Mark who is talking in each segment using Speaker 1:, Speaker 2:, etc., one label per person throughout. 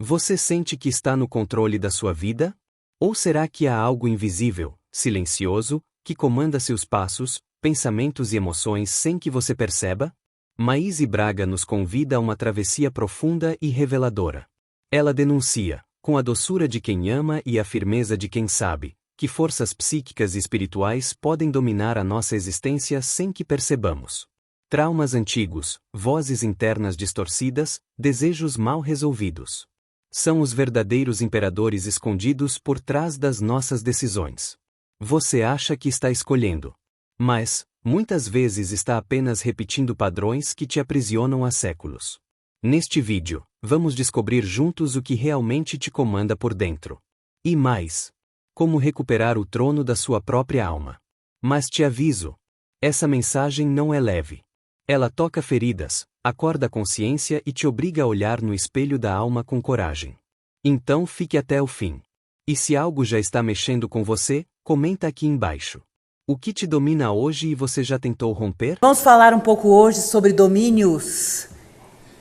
Speaker 1: Você sente que está no controle da sua vida? Ou será que há algo invisível, silencioso, que comanda seus passos, pensamentos e emoções sem que você perceba? Maíse Braga nos convida a uma travessia profunda e reveladora. Ela denuncia, com a doçura de quem ama e a firmeza de quem sabe, que forças psíquicas e espirituais podem dominar a nossa existência sem que percebamos. Traumas antigos, vozes internas distorcidas, desejos mal resolvidos. São os verdadeiros imperadores escondidos por trás das nossas decisões. Você acha que está escolhendo. Mas, muitas vezes está apenas repetindo padrões que te aprisionam há séculos. Neste vídeo, vamos descobrir juntos o que realmente te comanda por dentro. E mais, como recuperar o trono da sua própria alma. Mas te aviso, essa mensagem não é leve. Ela toca feridas, acorda a consciência e te obriga a olhar no espelho da alma com coragem. Então fique até o fim. E se algo já está mexendo com você, comenta aqui embaixo. O que te domina hoje e você já tentou romper?
Speaker 2: Vamos falar um pouco hoje sobre domínios.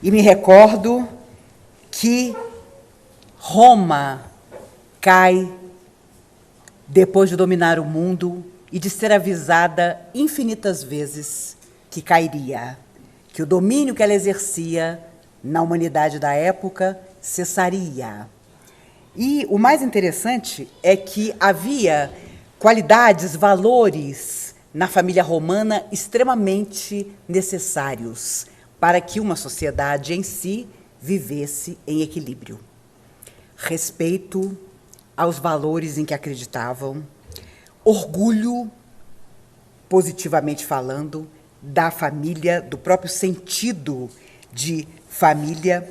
Speaker 2: E me recordo que Roma cai depois de dominar o mundo e de ser avisada infinitas vezes que cairia, que o domínio que ela exercia na humanidade da época cessaria. E o mais interessante é que havia qualidades, valores na família romana extremamente necessários para que uma sociedade em si vivesse em equilíbrio. Respeito aos valores em que acreditavam, orgulho, positivamente falando, da família, do próprio sentido de família,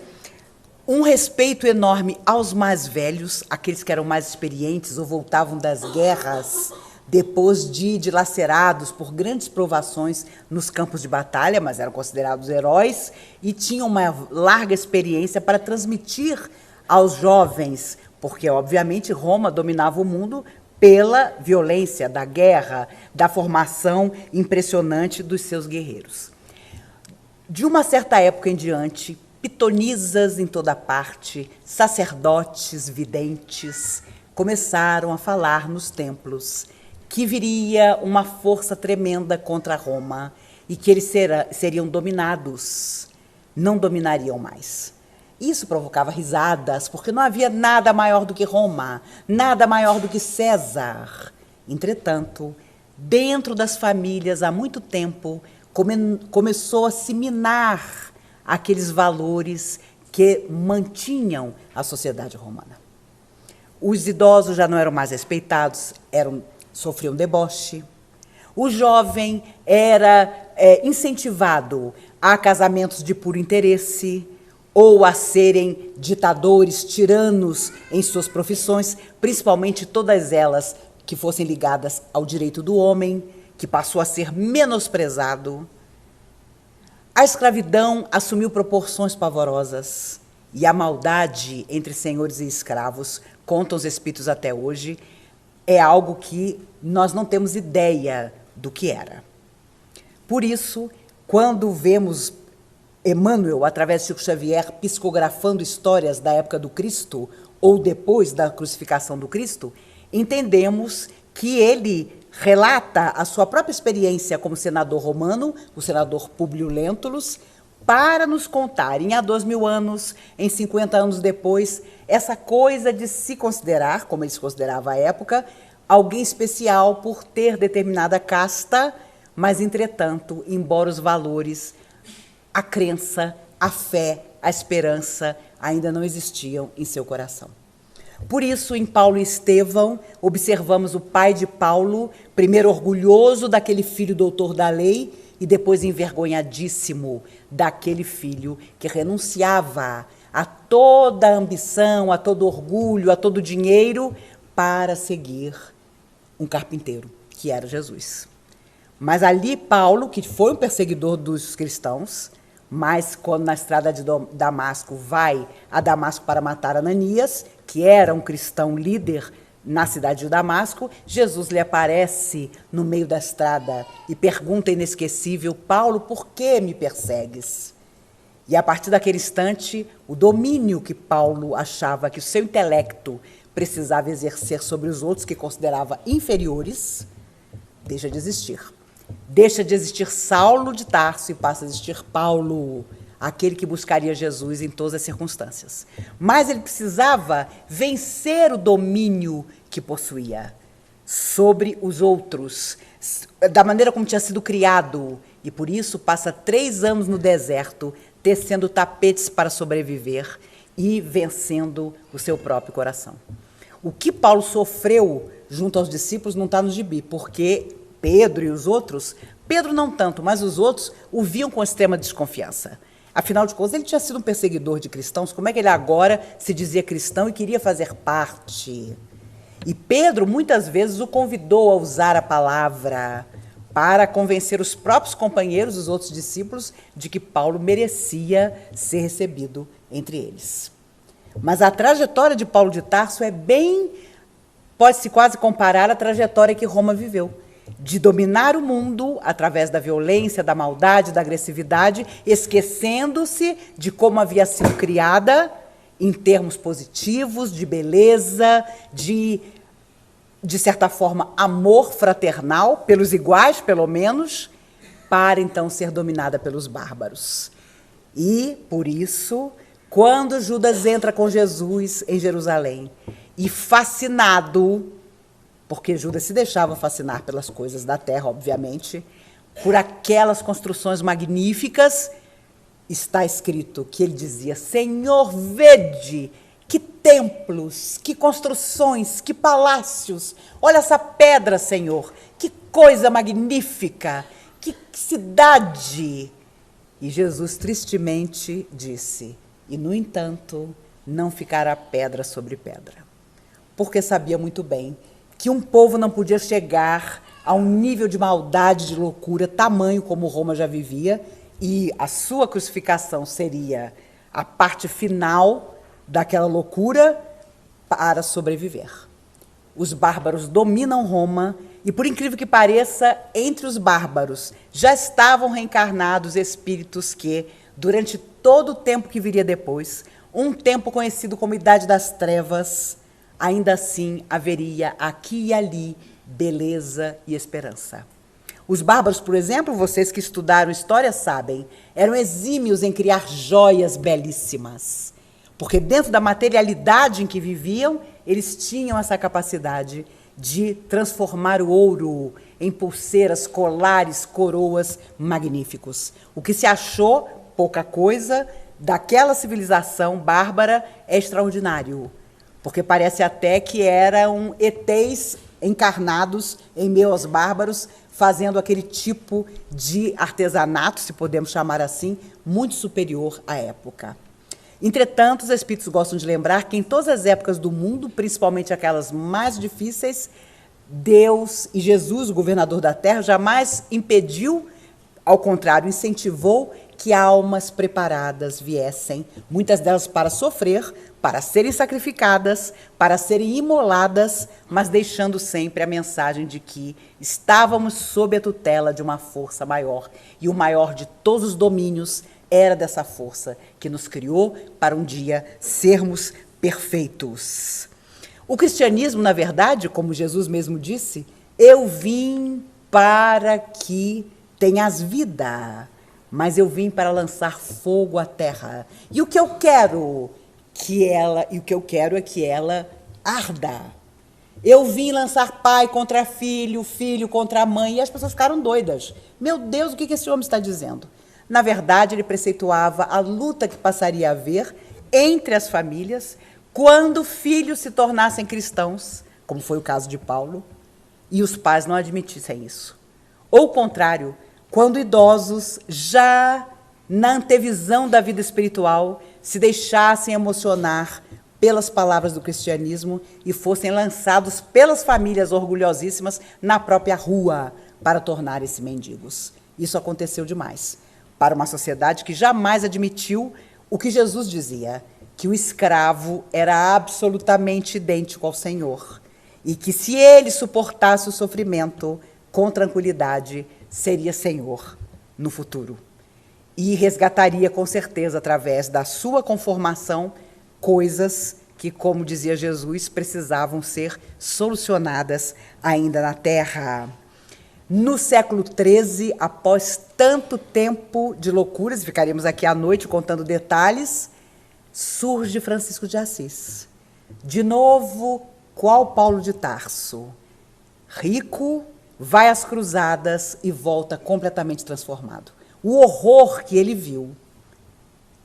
Speaker 2: um respeito enorme aos mais velhos, aqueles que eram mais experientes ou voltavam das guerras depois de dilacerados por grandes provações nos campos de batalha, mas eram considerados heróis e tinham uma larga experiência para transmitir aos jovens, porque, obviamente, Roma dominava o mundo pela violência da guerra, da formação impressionante dos seus guerreiros. De uma certa época em diante, pitonisas em toda parte, sacerdotes, videntes, começaram a falar nos templos que viria uma força tremenda contra Roma e que eles seriam dominados, não dominariam mais. Isso provocava risadas, porque não havia nada maior do que Roma, nada maior do que César. Entretanto, dentro das famílias, há muito tempo, começou a se minar aqueles valores que mantinham a sociedade romana. Os idosos já não eram mais respeitados, sofriam deboche. O jovem era incentivado a casamentos de puro interesse, ou a serem ditadores, tiranos em suas profissões, principalmente todas elas que fossem ligadas ao direito do homem, que passou a ser menosprezado. A escravidão assumiu proporções pavorosas e a maldade entre senhores e escravos, contam os espíritos até hoje, é algo que nós não temos ideia do que era. Por isso, quando vemos Emmanuel, através de Chico Xavier, psicografando histórias da época do Cristo ou depois da crucificação do Cristo, entendemos que ele relata a sua própria experiência como senador romano, o senador Públio Lentulus, para nos contar, em há 2000 anos, em 50 anos depois, essa coisa de se considerar, como ele se considerava à época, alguém especial por ter determinada casta, mas, entretanto, embora os valores, a crença, a fé, a esperança ainda não existiam em seu coração. Por isso, em Paulo e Estevão, observamos o pai de Paulo, primeiro orgulhoso daquele filho doutor da lei e depois envergonhadíssimo daquele filho que renunciava a toda a ambição, a todo orgulho, a todo dinheiro para seguir um carpinteiro, que era Jesus. Mas ali Paulo, que foi um perseguidor dos cristãos, mas quando na estrada de Damasco vai a Damasco para matar Ananias, que era um cristão líder na cidade de Damasco, Jesus lhe aparece no meio da estrada e pergunta inesquecível: Paulo, por que me persegues? E a partir daquele instante, o domínio que Paulo achava que o seu intelecto precisava exercer sobre os outros, que considerava inferiores, deixa de existir. Deixa de existir Saulo de Tarso e passa a existir Paulo, aquele que buscaria Jesus em todas as circunstâncias. Mas ele precisava vencer o domínio que possuía sobre os outros, da maneira como tinha sido criado, e por isso passa 3 anos no deserto, tecendo tapetes para sobreviver e vencendo o seu próprio coração. O que Paulo sofreu junto aos discípulos não está no gibi, porque Pedro e os outros, Pedro não tanto, mas os outros o viam com extrema desconfiança. Afinal de contas, ele tinha sido um perseguidor de cristãos, como é que ele agora se dizia cristão e queria fazer parte? E Pedro muitas vezes o convidou a usar a palavra para convencer os próprios companheiros, os outros discípulos, de que Paulo merecia ser recebido entre eles. Mas a trajetória de Paulo de Tarso pode-se quase comparar à trajetória que Roma viveu, de dominar o mundo através da violência, da maldade, da agressividade, esquecendo-se de como havia sido criada em termos positivos, de beleza, de certa forma, amor fraternal, pelos iguais, pelo menos, para então ser dominada pelos bárbaros. E, por isso, quando Judas entra com Jesus em Jerusalém, e fascinado, porque Judas se deixava fascinar pelas coisas da terra, obviamente, por aquelas construções magníficas, está escrito que ele dizia: Senhor, vede que templos, que construções, que palácios. Olha essa pedra, Senhor, que coisa magnífica, que cidade. E Jesus tristemente disse: e, no entanto, não ficará pedra sobre pedra. Porque sabia muito bem que um povo não podia chegar a um nível de maldade, de loucura, tamanho como Roma já vivia, e a sua crucificação seria a parte final daquela loucura para sobreviver. Os bárbaros dominam Roma e, por incrível que pareça, entre os bárbaros já estavam reencarnados espíritos que, durante todo o tempo que viria depois, um tempo conhecido como Idade das Trevas, ainda assim haveria aqui e ali beleza e esperança. Os bárbaros, por exemplo, vocês que estudaram história sabem, eram exímios em criar joias belíssimas. Porque dentro da materialidade em que viviam, eles tinham essa capacidade de transformar o ouro em pulseiras, colares, coroas magníficos. O que se achou, pouca coisa, daquela civilização bárbara é extraordinário. Porque parece até que eram ETs encarnados em meio aos bárbaros, fazendo aquele tipo de artesanato, se podemos chamar assim, muito superior à época. Entretanto, os espíritos gostam de lembrar que em todas as épocas do mundo, principalmente aquelas mais difíceis, Deus e Jesus, o governador da terra, jamais impediu, ao contrário, incentivou que almas preparadas viessem, muitas delas para sofrer, para serem sacrificadas, para serem imoladas, mas deixando sempre a mensagem de que estávamos sob a tutela de uma força maior, e o maior de todos os domínios era dessa força que nos criou para um dia sermos perfeitos. O cristianismo, na verdade, como Jesus mesmo disse, eu vim para que tenhas vida, mas eu vim para lançar fogo à terra. E o que eu quero é que ela arda. Eu vim lançar pai contra filho, filho contra mãe, e as pessoas ficaram doidas. Meu Deus, o que esse homem está dizendo? Na verdade, ele preceituava a luta que passaria a haver entre as famílias quando filhos se tornassem cristãos, como foi o caso de Paulo, e os pais não admitissem isso. Ou o contrário, quando idosos, já na antevisão da vida espiritual, se deixassem emocionar pelas palavras do cristianismo e fossem lançados pelas famílias orgulhosíssimas na própria rua para tornarem-se mendigos. Isso aconteceu demais para uma sociedade que jamais admitiu o que Jesus dizia, que o escravo era absolutamente idêntico ao Senhor e que, se ele suportasse o sofrimento com tranquilidade, seria Senhor no futuro. e resgataria com certeza, através da sua conformação, coisas que, como dizia Jesus, precisavam ser solucionadas ainda na Terra. No século XIII, após tanto tempo de loucuras, ficaríamos aqui à noite contando detalhes, surge Francisco de Assis. De novo, qual Paulo de Tarso? Rico, vai às cruzadas e volta completamente transformado. O horror que ele viu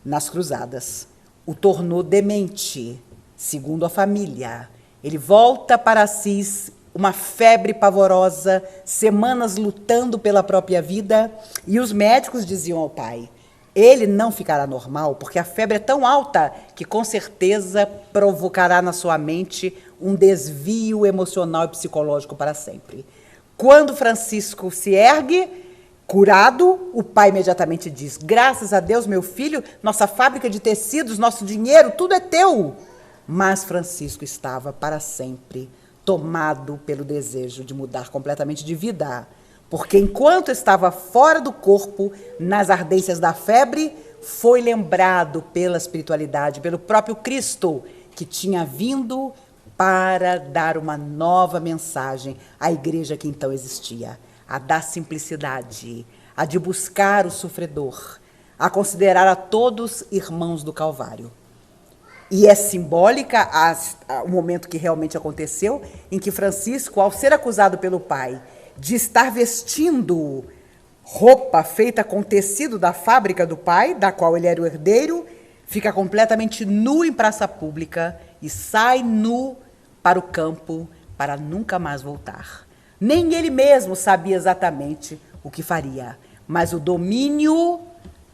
Speaker 2: nas cruzadas o tornou demente, segundo a família. Ele volta para Assis, uma febre pavorosa, semanas lutando pela própria vida, e os médicos diziam ao pai: ele não ficará normal, porque a febre é tão alta que com certeza provocará na sua mente um desvio emocional e psicológico para sempre. Quando Francisco se ergue, curado, o pai imediatamente diz: graças a Deus, meu filho, nossa fábrica de tecidos, nosso dinheiro, tudo é teu. Mas Francisco estava para sempre tomado pelo desejo de mudar completamente de vida, porque enquanto estava fora do corpo, nas ardências da febre, foi lembrado pela espiritualidade, pelo próprio Cristo, que tinha vindo para dar uma nova mensagem à igreja que então existia, a da simplicidade, a de buscar o sofredor, a considerar a todos irmãos do Calvário. E é simbólica o momento que realmente aconteceu, em que Francisco, ao ser acusado pelo pai de estar vestindo roupa feita com tecido da fábrica do pai, da qual ele era o herdeiro, fica completamente nu em praça pública e sai nu para o campo para nunca mais voltar. Nem ele mesmo sabia exatamente o que faria, mas o domínio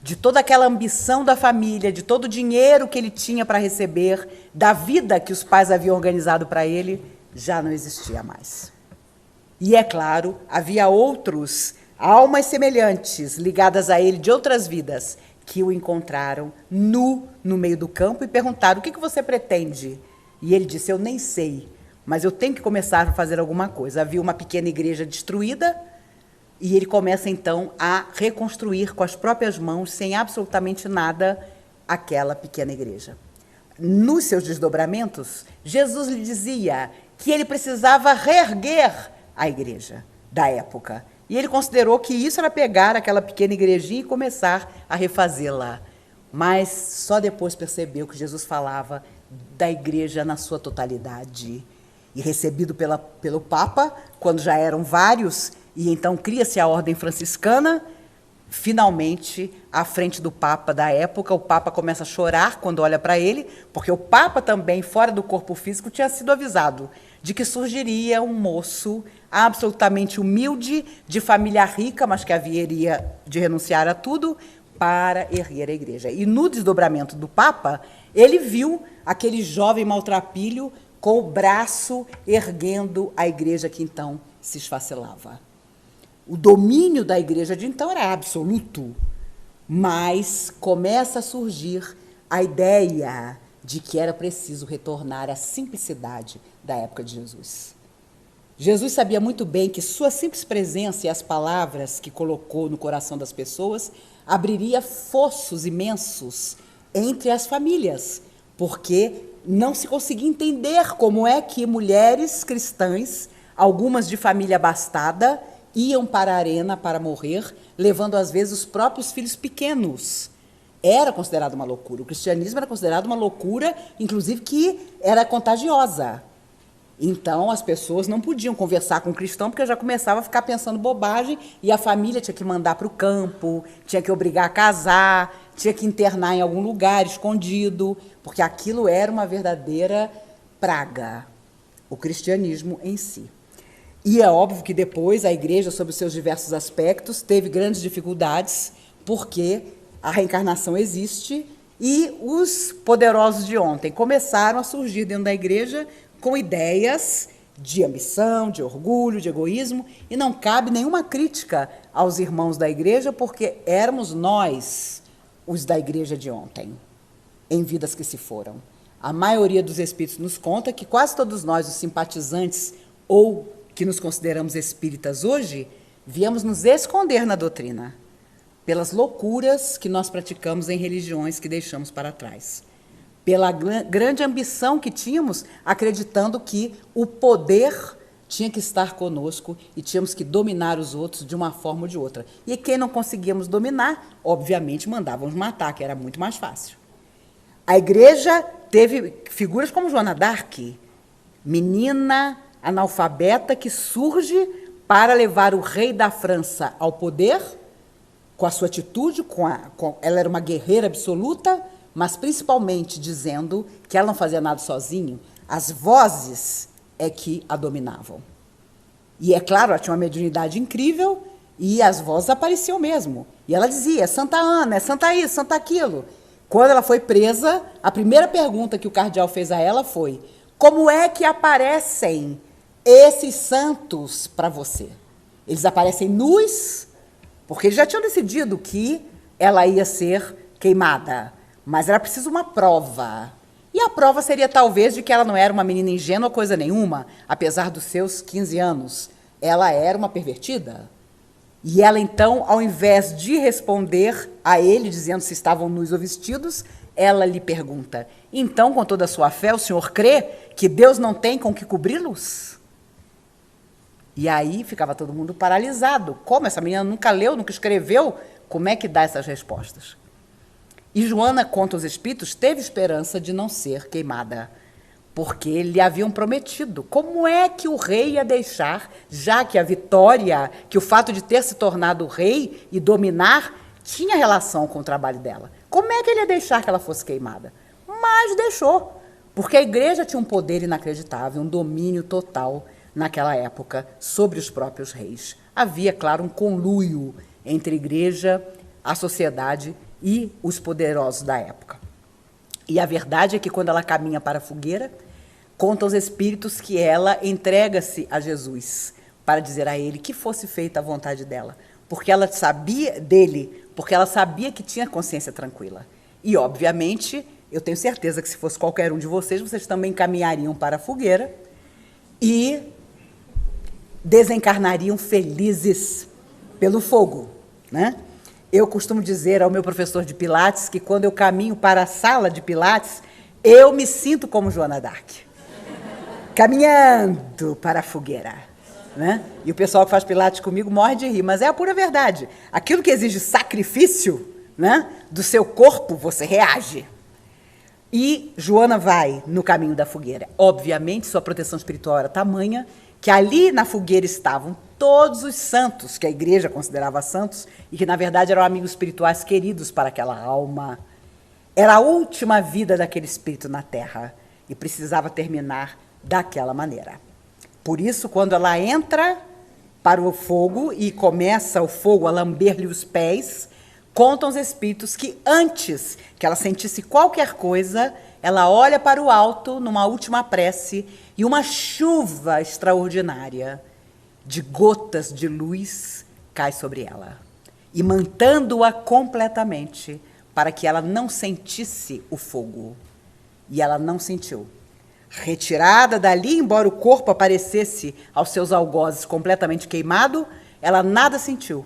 Speaker 2: de toda aquela ambição da família, de todo o dinheiro que ele tinha para receber, da vida que os pais haviam organizado para ele, já não existia mais. E, é claro, havia outros, almas semelhantes, ligadas a ele de outras vidas, que o encontraram nu no meio do campo e perguntaram: o que você pretende? E ele disse: eu nem sei, mas eu tenho que começar a fazer alguma coisa. Havia uma pequena igreja destruída, e ele começa, então, a reconstruir com as próprias mãos, sem absolutamente nada, aquela pequena igreja. Nos seus desdobramentos, Jesus lhe dizia que ele precisava reerguer a igreja da época. E ele considerou que isso era pegar aquela pequena igrejinha e começar a refazê-la. Mas só depois percebeu que Jesus falava da igreja na sua totalidade. E recebido pelo Papa, quando já eram vários, e então cria-se a ordem franciscana, finalmente, à frente do Papa da época, o Papa começa a chorar quando olha para ele, porque o Papa também, fora do corpo físico, tinha sido avisado de que surgiria um moço absolutamente humilde, de família rica, mas que haveria de renunciar a tudo para erguer a igreja. E no desdobramento do Papa, ele viu aquele jovem maltrapilho com o braço erguendo a igreja que então se esfacelava. O domínio da igreja de então era absoluto, mas começa a surgir a ideia de que era preciso retornar à simplicidade da época de Jesus. Jesus sabia muito bem que sua simples presença e as palavras que colocou no coração das pessoas abriria fossos imensos entre as famílias, porque não se conseguia entender como é que mulheres cristãs, algumas de família abastada, iam para a arena para morrer, levando às vezes os próprios filhos pequenos. Era considerado uma loucura. O cristianismo era considerado uma loucura, inclusive que era contagiosa. Então, as pessoas não podiam conversar com o cristão, porque já começava a ficar pensando bobagem, e a família tinha que mandar para o campo, tinha que obrigar a casar, tinha que internar em algum lugar escondido, porque aquilo era uma verdadeira praga, o cristianismo em si. E é óbvio que depois a igreja, sob os seus diversos aspectos, teve grandes dificuldades, porque a reencarnação existe e os poderosos de ontem começaram a surgir dentro da igreja com ideias de ambição, de orgulho, de egoísmo, e não cabe nenhuma crítica aos irmãos da igreja, porque éramos nós, os da igreja de ontem, em vidas que se foram. A maioria dos espíritos nos conta que quase todos nós, os simpatizantes ou que nos consideramos espíritas hoje, viemos nos esconder na doutrina. pelas loucuras que nós praticamos em religiões que deixamos para trás. Pela grande ambição que tínhamos, acreditando que o poder tinha que estar conosco e tínhamos que dominar os outros de uma forma ou de outra. E quem não conseguíamos dominar, obviamente, mandávamos matar, que era muito mais fácil. A igreja teve figuras como Joana d'Arc, menina analfabeta que surge para levar o rei da França ao poder, com a sua atitude, ela era uma guerreira absoluta, mas principalmente dizendo que ela não fazia nada sozinho, as vozes é que a dominavam. E é claro, ela tinha uma mediunidade incrível e as vozes apareciam mesmo. E ela dizia, é Santa Ana, é Santa isso, Santa aquilo. Quando ela foi presa, a primeira pergunta que o cardeal fez a ela foi: como é que aparecem esses santos para você? Eles aparecem nus, porque eles já tinham decidido que ela ia ser queimada, mas era preciso uma prova. E a prova seria talvez de que ela não era uma menina ingênua coisa nenhuma, apesar dos seus 15 anos. Ela era uma pervertida. E ela, então, ao invés de responder a ele, dizendo se estavam nus ou vestidos, ela lhe pergunta: então, com toda a sua fé, o senhor crê que Deus não tem com que cobri-los? E aí ficava todo mundo paralisado. Como? Essa menina nunca leu, nunca escreveu? Como é que dá essas respostas? E Joana, contra os espíritos, teve esperança de não ser queimada, porque lhe haviam prometido. Como é que o rei ia deixar, já que a vitória, que o fato de ter se tornado rei e dominar, tinha relação com o trabalho dela? Como é que ele ia deixar que ela fosse queimada? Mas deixou, porque a igreja tinha um poder inacreditável, um domínio total naquela época sobre os próprios reis. Havia, claro, um conluio entre a igreja, a sociedade e os poderosos da época. E a verdade é que quando ela caminha para a fogueira, conta aos espíritos que ela entrega-se a Jesus para dizer a ele que fosse feita a vontade dela, porque ela sabia dele, porque ela sabia que tinha consciência tranquila. E, obviamente, eu tenho certeza que se fosse qualquer um de vocês, vocês também caminhariam para a fogueira e desencarnariam felizes pelo fogo, né? Eu costumo dizer ao meu professor de Pilates que quando eu caminho para a sala de Pilates, eu me sinto como Joana d'Arc, caminhando para a fogueira, né? E o pessoal que faz Pilates comigo morre de rir, mas é a pura verdade. Aquilo que exige sacrifício, né, do seu corpo, você reage. E Joana vai no caminho da fogueira. Obviamente, sua proteção espiritual era tamanha que ali na fogueira estavam todos os santos, que a igreja considerava santos, e que, na verdade, eram amigos espirituais queridos para aquela alma. Era a última vida daquele espírito na Terra e precisava terminar daquela maneira. Por isso, quando ela entra para o fogo e começa o fogo a lamber-lhe os pés, contam os espíritos que antes que ela sentisse qualquer coisa, ela olha para o alto numa última prece e uma chuva extraordinária de gotas de luz cai sobre ela, imantando-a completamente para que ela não sentisse o fogo. E ela não sentiu. Retirada dali, embora o corpo aparecesse aos seus algozes completamente queimado, ela nada sentiu,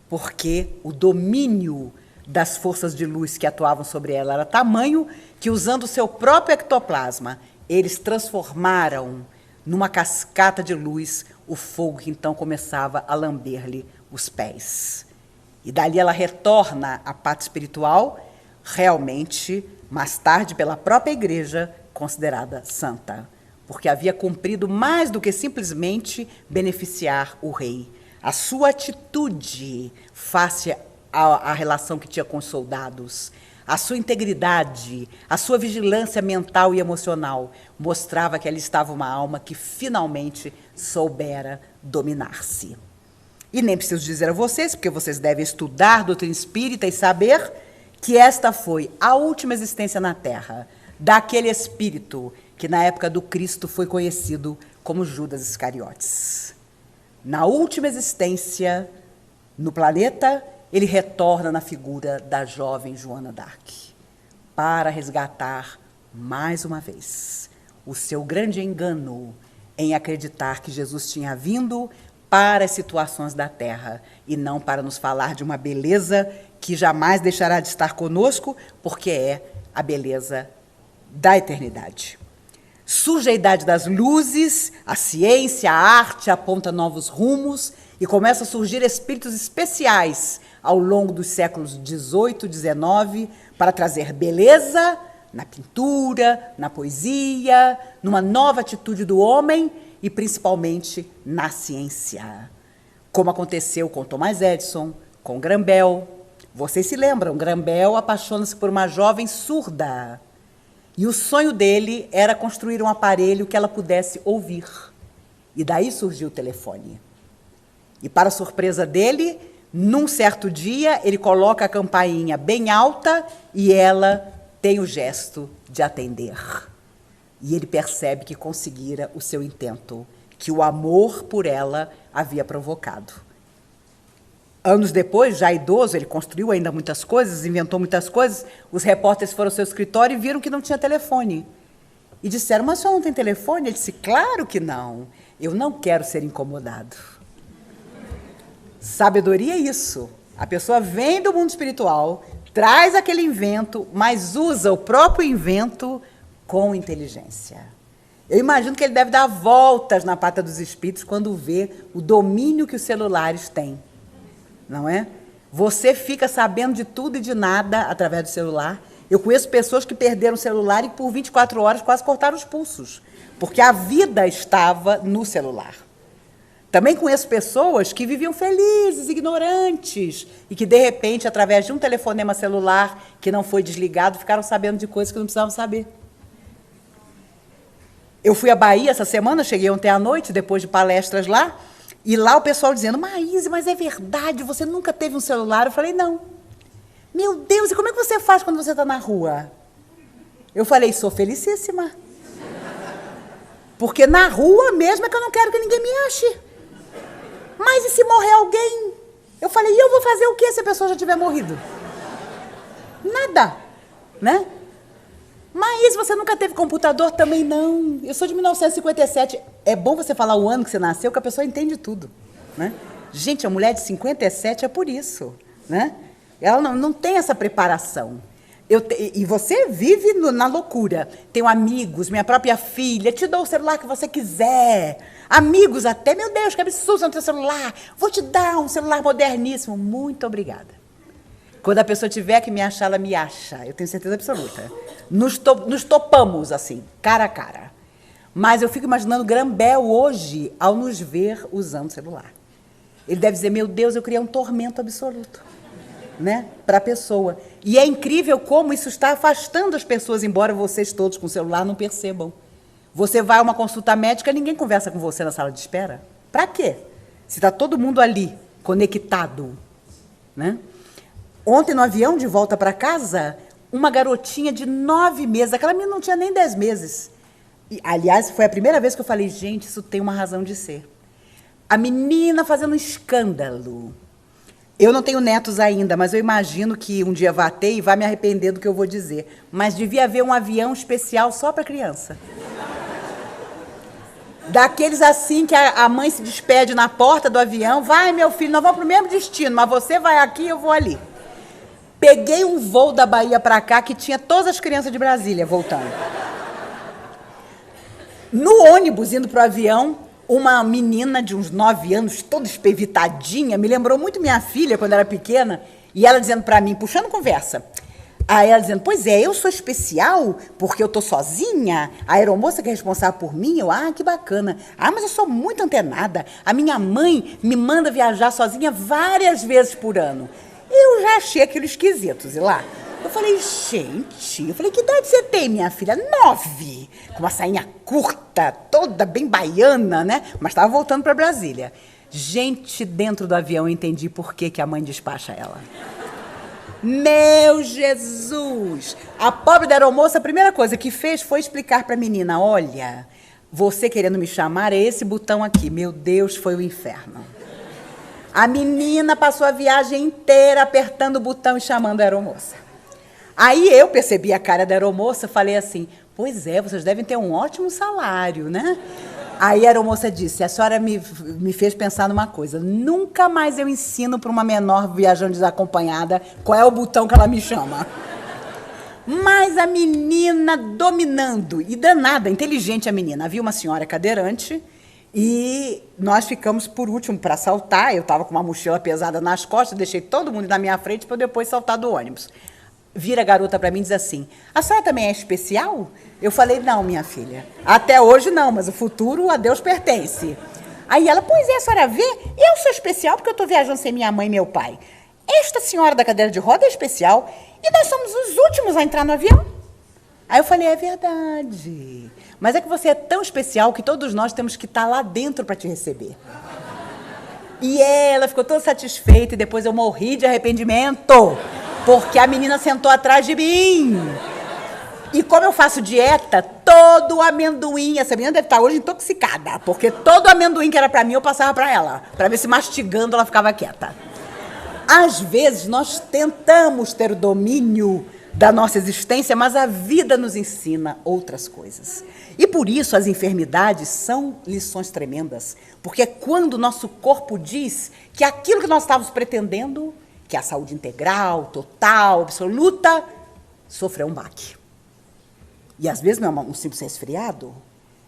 Speaker 2: porque o domínio das forças de luz que atuavam sobre ela era tamanho que, usando o seu próprio ectoplasma, eles transformaram numa cascata de luz o fogo que então começava a lamber-lhe os pés. E dali ela retorna à pátria espiritual, realmente, mais tarde, pela própria igreja, considerada santa, porque havia cumprido mais do que simplesmente beneficiar o rei. A sua atitude face à relação que tinha com os soldados, a sua integridade, a sua vigilância mental e emocional, mostrava que ali estava uma alma que finalmente soubera dominar-se. E nem preciso dizer a vocês, porque vocês devem estudar doutrina espírita e saber que esta foi a última existência na Terra daquele espírito que na época do Cristo foi conhecido como Judas Iscariotes. Na última existência no planeta, ele retorna na figura da jovem Joana d'Arc para resgatar, mais uma vez, o seu grande engano em acreditar que Jesus tinha vindo para as situações da Terra e não para nos falar de uma beleza que jamais deixará de estar conosco, porque é a beleza da eternidade. Surge a idade das luzes, a ciência, a arte aponta novos rumos e começam a surgir espíritos especiais ao longo dos séculos XVIII e XIX para trazer beleza na pintura, na poesia, numa nova atitude do homem e principalmente na ciência. Como aconteceu com Thomas Edison, com Graham Bell. Vocês se lembram, Graham Bell apaixona-se por uma jovem surda. E o sonho dele era construir um aparelho que ela pudesse ouvir. E daí surgiu o telefone. E para surpresa dele, num certo dia, ele coloca a campainha bem alta e ela tem o gesto de atender. E ele percebe que conseguira o seu intento, que o amor por ela havia provocado. Anos depois, já idoso, ele construiu ainda muitas coisas, inventou muitas coisas, os repórteres foram ao seu escritório e viram que não tinha telefone. E disseram, mas o senhor não tem telefone? Ele disse, claro que não, eu não quero ser incomodado. Sabedoria é isso. A pessoa vem do mundo espiritual, traz aquele invento, mas usa o próprio invento com inteligência. Eu imagino que ele deve dar voltas na pata dos espíritos quando vê o domínio que os celulares têm. Não é? Você fica sabendo de tudo e de nada através do celular. Eu conheço pessoas que perderam o celular e por 24 horas quase cortaram os pulsos, porque a vida estava no celular. Também conheço pessoas que viviam felizes, ignorantes, e que, de repente, através de um telefonema celular que não foi desligado, ficaram sabendo de coisas que não precisavam saber. Eu fui à Bahia essa semana, cheguei ontem à noite, depois de palestras lá, e lá o pessoal dizendo, Maíse, mas é verdade, você nunca teve um celular? Eu falei, não. Meu Deus, e como é que você faz quando você está na rua? Eu falei, sou felicíssima. Porque na rua mesmo é que eu não quero que ninguém me ache. Mas e se morrer alguém? Eu falei, e eu vou fazer o quê se a pessoa já tiver morrido? Nada, né? Mas você nunca teve computador? Também não. Eu sou de 1957. É bom você falar o ano que você nasceu, que a pessoa entende tudo, né? Gente, a mulher de 57 é por isso, né? Ela não tem essa preparação. E você vive na loucura. Tenho amigos, minha própria filha, te dou o celular que você quiser. Amigos até, meu Deus, que absurdo no teu celular. Vou te dar um celular moderníssimo. Muito obrigada. Quando a pessoa tiver que me achar, ela me acha. Eu tenho certeza absoluta. Nos topamos, assim, cara a cara. Mas eu fico imaginando Graham Bell hoje, ao nos ver usando o celular. Ele deve dizer, meu Deus, eu criei um tormento absoluto, né, para a pessoa. E é incrível como isso está afastando as pessoas, embora vocês todos com o celular não percebam. Você vai a uma consulta médica, ninguém conversa com você na sala de espera. Para quê? Se está todo mundo ali, conectado, né? Ontem, no avião, de volta para casa, uma garotinha de 9 meses, aquela menina não tinha nem 10 meses. E, aliás, foi a primeira vez que eu falei, gente, isso tem uma razão de ser. A menina fazendo um escândalo. Eu não tenho netos ainda, mas eu imagino que um dia vá ter e vai me arrepender do que eu vou dizer. Mas devia haver um avião especial só para criança. Daqueles assim que a mãe se despede na porta do avião, vai, meu filho, nós vamos para o mesmo destino, mas você vai aqui, eu vou ali. Peguei um voo da Bahia para cá que tinha todas as crianças de Brasília voltando. No ônibus, indo para o avião, uma menina de uns 9 anos, toda espevitadinha, me lembrou muito minha filha quando era pequena, e ela dizendo para mim, puxando conversa. Aí ela dizendo, pois é, eu sou especial porque eu tô sozinha, a aeromoça que é responsável por mim, que bacana. Mas eu sou muito antenada, a minha mãe me manda viajar sozinha várias vezes por ano. Eu já achei aquilo esquisito, sei lá. Eu falei, gente, que idade você tem, minha filha? 9, com uma sainha curta, toda bem baiana, né? Mas estava voltando para Brasília. Gente, dentro do avião eu entendi por que a mãe despacha ela. Meu Jesus! A pobre da aeromoça, a primeira coisa que fez foi explicar para a menina, olha, você querendo me chamar é esse botão aqui. Meu Deus, foi o inferno. A menina passou a viagem inteira apertando o botão e chamando a aeromoça. Aí eu percebi a cara da aeromoça, falei assim, pois é, vocês devem ter um ótimo salário, né? Aí a aeromoça disse, a senhora me fez pensar numa coisa, nunca mais eu ensino para uma menor viajando desacompanhada qual é o botão que ela me chama. Mas a menina dominando, e danada, inteligente a menina. Havia uma senhora cadeirante e nós ficamos por último para saltar. Eu estava com uma mochila pesada nas costas, deixei todo mundo na minha frente para eu depois saltar do ônibus. Vira a garota para mim e diz assim, a senhora também é especial? Eu falei, não, minha filha, até hoje não, mas o futuro a Deus pertence. Aí ela, pois é, a senhora vê, eu sou especial porque eu estou viajando sem minha mãe e meu pai. Esta senhora da cadeira de roda é especial e nós somos os últimos a entrar no avião. Aí eu falei, é verdade, mas é que você é tão especial que todos nós temos que estar lá dentro para te receber. E ela ficou toda satisfeita e depois eu morri de arrependimento, porque a menina sentou atrás de mim. E como eu faço dieta, todo amendoim, essa menina deve estar hoje intoxicada, porque todo amendoim que era para mim eu passava para ela, para ver se mastigando ela ficava quieta. Às vezes nós tentamos ter o domínio da nossa existência, mas a vida nos ensina outras coisas. E por isso as enfermidades são lições tremendas, porque é quando o nosso corpo diz que aquilo que nós estávamos pretendendo, que é a saúde integral, total, absoluta, sofreu um baque. E às vezes não é um simples resfriado,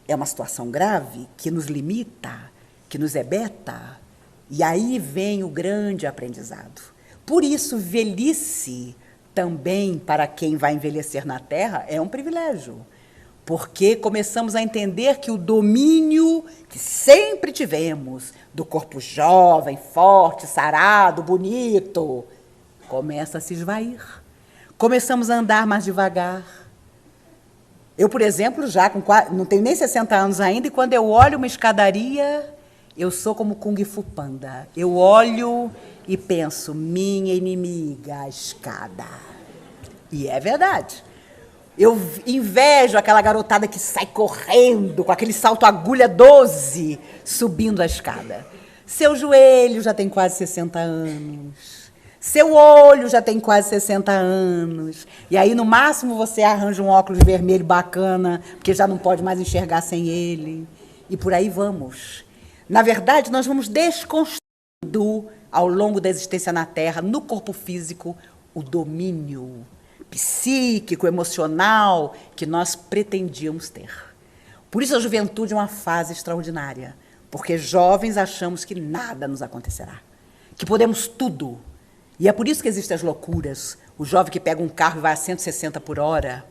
Speaker 2: é uma situação grave que nos limita, que nos hebeta, e aí vem o grande aprendizado. Por isso, velhice também, para quem vai envelhecer na Terra, é um privilégio. Porque começamos a entender que o domínio que sempre tivemos do corpo jovem, forte, sarado, bonito, começa a se esvair. Começamos a andar mais devagar. Eu, por exemplo, já não tenho nem 60 anos ainda, e quando eu olho uma escadaria, eu sou como Kung Fu Panda. Eu olho e penso, minha inimiga, a escada. E é verdade. Eu invejo aquela garotada que sai correndo, com aquele salto agulha 12, subindo a escada. Seu joelho já tem quase 60 anos. Seu olho já tem quase 60 anos. E aí, no máximo, você arranja um óculos vermelho bacana, porque já não pode mais enxergar sem ele. E por aí vamos. Na verdade, nós vamos desconstruindo, ao longo da existência na Terra, no corpo físico, o domínio psíquico, emocional, que nós pretendíamos ter. Por isso a juventude é uma fase extraordinária, porque jovens achamos que nada nos acontecerá, que podemos tudo. E é por isso que existem as loucuras, o jovem que pega um carro e vai a 160 por hora.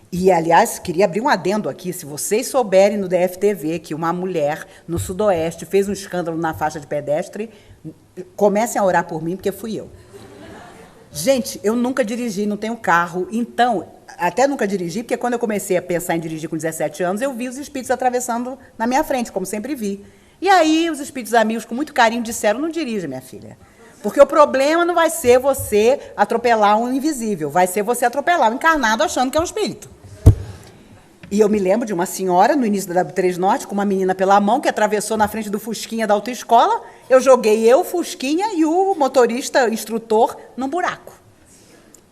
Speaker 2: E, aliás, queria abrir um adendo aqui, se vocês souberem no DFTV que uma mulher no Sudoeste fez um escândalo na faixa de pedestre, comecem a orar por mim, porque fui eu. Gente, eu nunca dirigi, não tenho carro, então, até nunca dirigi, porque quando eu comecei a pensar em dirigir com 17 anos, eu vi os espíritos atravessando na minha frente, como sempre vi. E aí, os espíritos amigos, com muito carinho, disseram, não dirija, minha filha. Porque o problema não vai ser você atropelar um invisível, vai ser você atropelar um encarnado achando que é um espírito. E eu me lembro de uma senhora, no início da W3 Norte, com uma menina pela mão, que atravessou na frente do Fusquinha da autoescola. Eu joguei o Fusquinha e o motorista, instrutor, num buraco.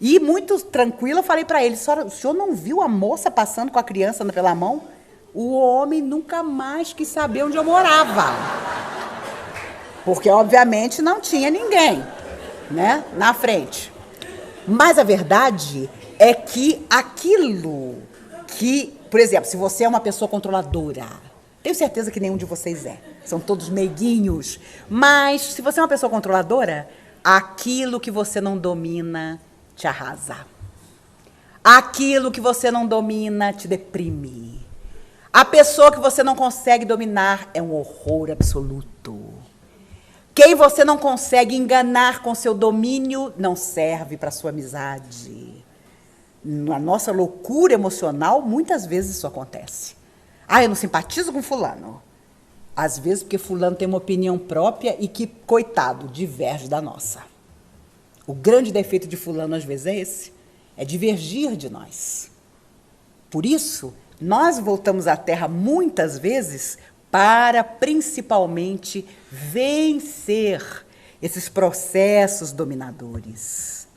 Speaker 2: E, muito tranquila, eu falei para ele, o senhor não viu a moça passando com a criança pela mão? O homem nunca mais quis saber onde eu morava. Porque, obviamente, não tinha ninguém, né, na frente. Mas a verdade é que aquilo que... Por exemplo, se você é uma pessoa controladora, tenho certeza que nenhum de vocês é. São todos meiguinhos. Mas, se você é uma pessoa controladora, aquilo que você não domina te arrasa. Aquilo que você não domina te deprime. A pessoa que você não consegue dominar é um horror absoluto. Quem você não consegue enganar com seu domínio não serve para sua amizade. Na nossa loucura emocional, muitas vezes isso acontece. Ah, eu não simpatizo com fulano. Às vezes porque fulano tem uma opinião própria e que, coitado, diverge da nossa. O grande defeito de fulano, às vezes, é esse. É divergir de nós. Por isso, nós voltamos à Terra muitas vezes para, principalmente, vencer esses processos dominadores.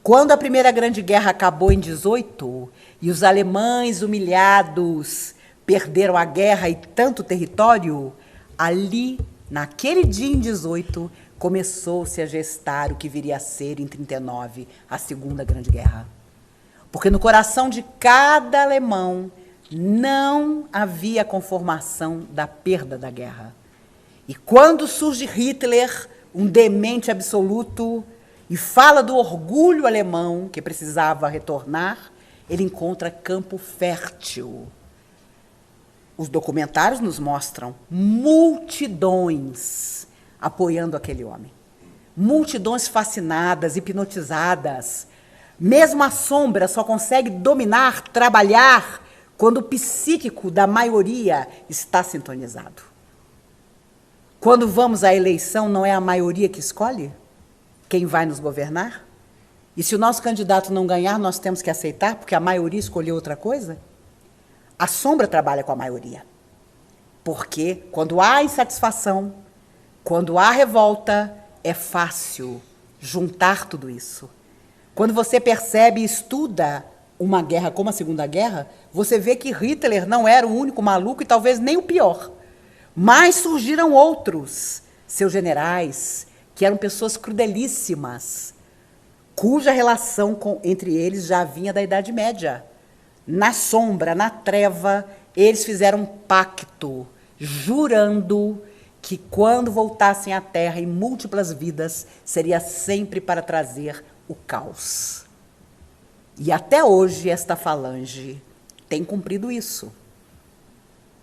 Speaker 2: Quando a Primeira Grande Guerra acabou em 18, e os alemães humilhados perderam a guerra e tanto território, ali, naquele dia em 18, começou-se a gestar o que viria a ser, em 39, a Segunda Grande Guerra. Porque no coração de cada alemão não havia conformação da perda da guerra. E quando surge Hitler, um demente absoluto, e fala do orgulho alemão que precisava retornar, ele encontra campo fértil. Os documentários nos mostram multidões apoiando aquele homem. Multidões fascinadas, hipnotizadas. Mesmo a sombra só consegue dominar, trabalhar, quando o psíquico da maioria está sintonizado. Quando vamos à eleição, não é a maioria que escolhe quem vai nos governar? E se o nosso candidato não ganhar, nós temos que aceitar, porque a maioria escolheu outra coisa? A sombra trabalha com a maioria. Porque quando há insatisfação, quando há revolta, é fácil juntar tudo isso. Quando você percebe e estuda uma guerra como a Segunda Guerra, você vê que Hitler não era o único maluco e talvez nem o pior. Mas surgiram outros, seus generais, que eram pessoas crudelíssimas, cuja relação entre eles já vinha da Idade Média. Na sombra, na treva, eles fizeram um pacto, jurando que quando voltassem à Terra em múltiplas vidas, seria sempre para trazer o caos. E até hoje esta falange tem cumprido isso.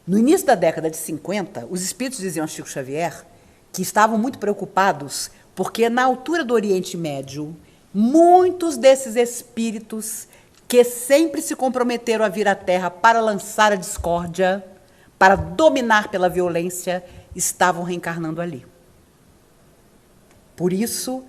Speaker 2: No início da década de 50, os espíritos diziam a Chico Xavier que estavam muito preocupados porque na altura do Oriente Médio, muitos desses espíritos que sempre se comprometeram a vir à Terra para lançar a discórdia, para dominar pela violência, estavam reencarnando ali. Por isso,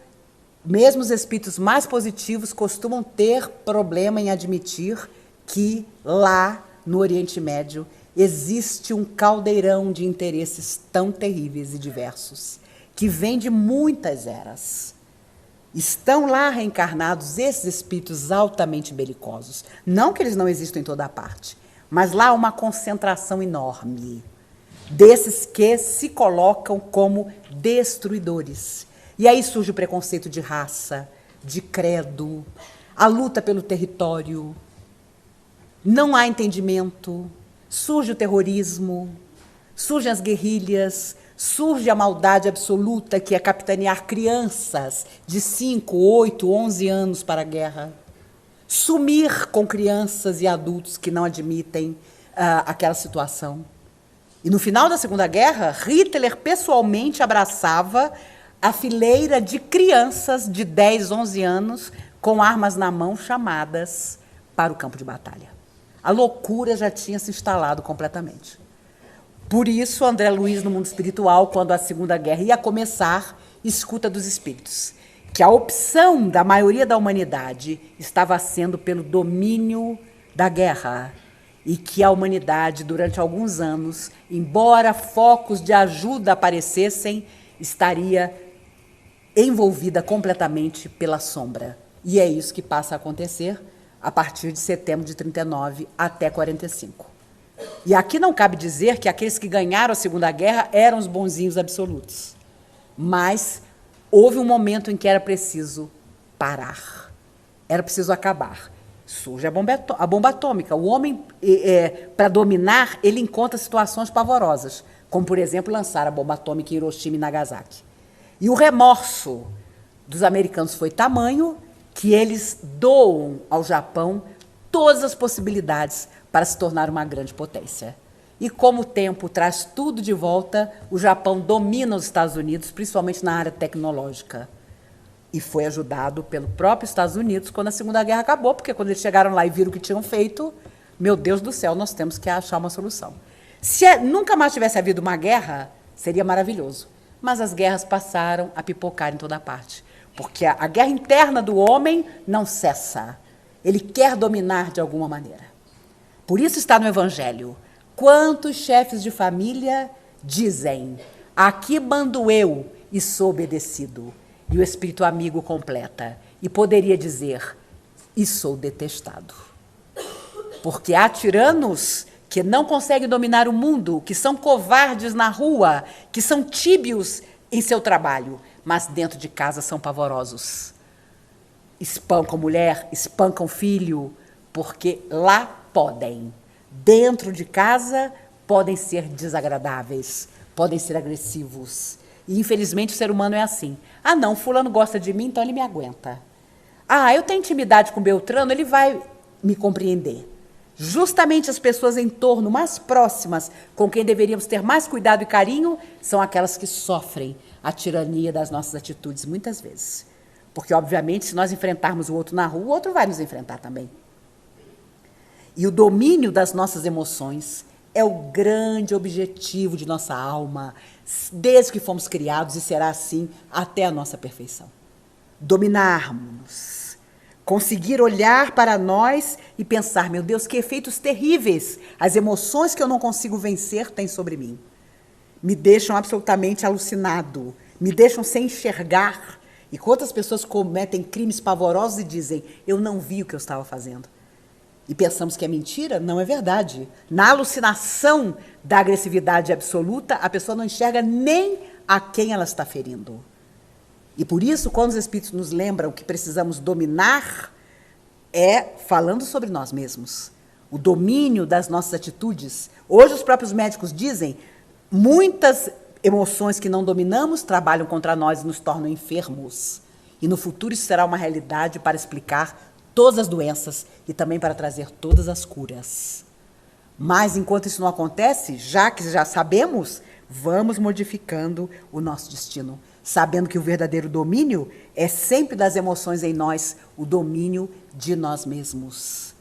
Speaker 2: mesmo os espíritos mais positivos costumam ter problema em admitir que lá no Oriente Médio existe um caldeirão de interesses tão terríveis e diversos, que vem de muitas eras. Estão lá reencarnados esses espíritos altamente belicosos. Não que eles não existam em toda parte, mas lá há uma concentração enorme desses que se colocam como destruidores. E aí surge o preconceito de raça, de credo, a luta pelo território. Não há entendimento, surge o terrorismo, surgem as guerrilhas, surge a maldade absoluta, que é capitanear crianças de 5, 8, 11 anos para a guerra. Sumir com crianças e adultos que não admitem aquela situação. E no final da Segunda Guerra, Hitler pessoalmente abraçava a fileira de crianças de 10, 11 anos com armas na mão chamadas para o campo de batalha. A loucura já tinha se instalado completamente. Por isso, André Luiz, no mundo espiritual, quando a Segunda Guerra ia começar, escuta dos espíritos que a opção da maioria da humanidade estava sendo pelo domínio da guerra e que a humanidade, durante alguns anos, embora focos de ajuda aparecessem, estaria envolvida completamente pela sombra. E é isso que passa a acontecer a partir de setembro de 39 até 45. E aqui não cabe dizer que aqueles que ganharam a Segunda Guerra eram os bonzinhos absolutos. Mas houve um momento em que era preciso parar. Era preciso acabar. Surge a bomba atômica. O homem, para dominar, ele encontra situações pavorosas, como, por exemplo, lançar a bomba atômica em Hiroshima e Nagasaki. E o remorso dos americanos foi tamanho que eles doam ao Japão todas as possibilidades para se tornar uma grande potência. E como o tempo traz tudo de volta, o Japão domina os Estados Unidos, principalmente na área tecnológica. E foi ajudado pelo próprio Estados Unidos quando a Segunda Guerra acabou, porque quando eles chegaram lá e viram o que tinham feito, meu Deus do céu, nós temos que achar uma solução. Se nunca mais tivesse havido uma guerra, seria maravilhoso. Mas as guerras passaram a pipocar em toda parte. Porque a guerra interna do homem não cessa. Ele quer dominar de alguma maneira. Por isso está no Evangelho. Quantos chefes de família dizem: aqui mando eu e sou obedecido. E o Espírito amigo completa. E poderia dizer: e sou detestado. Porque há tiranos que não conseguem dominar o mundo, que são covardes na rua, que são tíbios em seu trabalho, mas dentro de casa são pavorosos. Espancam mulher, espancam filho, porque lá podem. Dentro de casa podem ser desagradáveis, podem ser agressivos. E infelizmente o ser humano é assim. Ah não, fulano gosta de mim, então ele me aguenta. Ah, eu tenho intimidade com Beltrano, ele vai me compreender. Justamente as pessoas em torno, mais próximas, com quem deveríamos ter mais cuidado e carinho, são aquelas que sofrem a tirania das nossas atitudes, muitas vezes. Porque, obviamente, se nós enfrentarmos o outro na rua, o outro vai nos enfrentar também. E o domínio das nossas emoções é o grande objetivo de nossa alma, desde que fomos criados, e será assim até a nossa perfeição. Dominarmos. Conseguir olhar para nós e pensar, meu Deus, que efeitos terríveis as emoções que eu não consigo vencer têm sobre mim. Me deixam absolutamente alucinado, me deixam sem enxergar. E quantas pessoas cometem crimes pavorosos e dizem, eu não vi o que eu estava fazendo. E pensamos que é mentira? Não é verdade. Na alucinação da agressividade absoluta, a pessoa não enxerga nem a quem ela está ferindo. E por isso, quando os Espíritos nos lembram que precisamos dominar, é falando sobre nós mesmos. O domínio das nossas atitudes. Hoje os próprios médicos dizem, muitas emoções que não dominamos trabalham contra nós e nos tornam enfermos. E no futuro isso será uma realidade para explicar todas as doenças e também para trazer todas as curas. Mas enquanto isso não acontece, já que já sabemos, vamos modificando o nosso destino. Sabendo que o verdadeiro domínio é sempre das emoções em nós, o domínio de nós mesmos.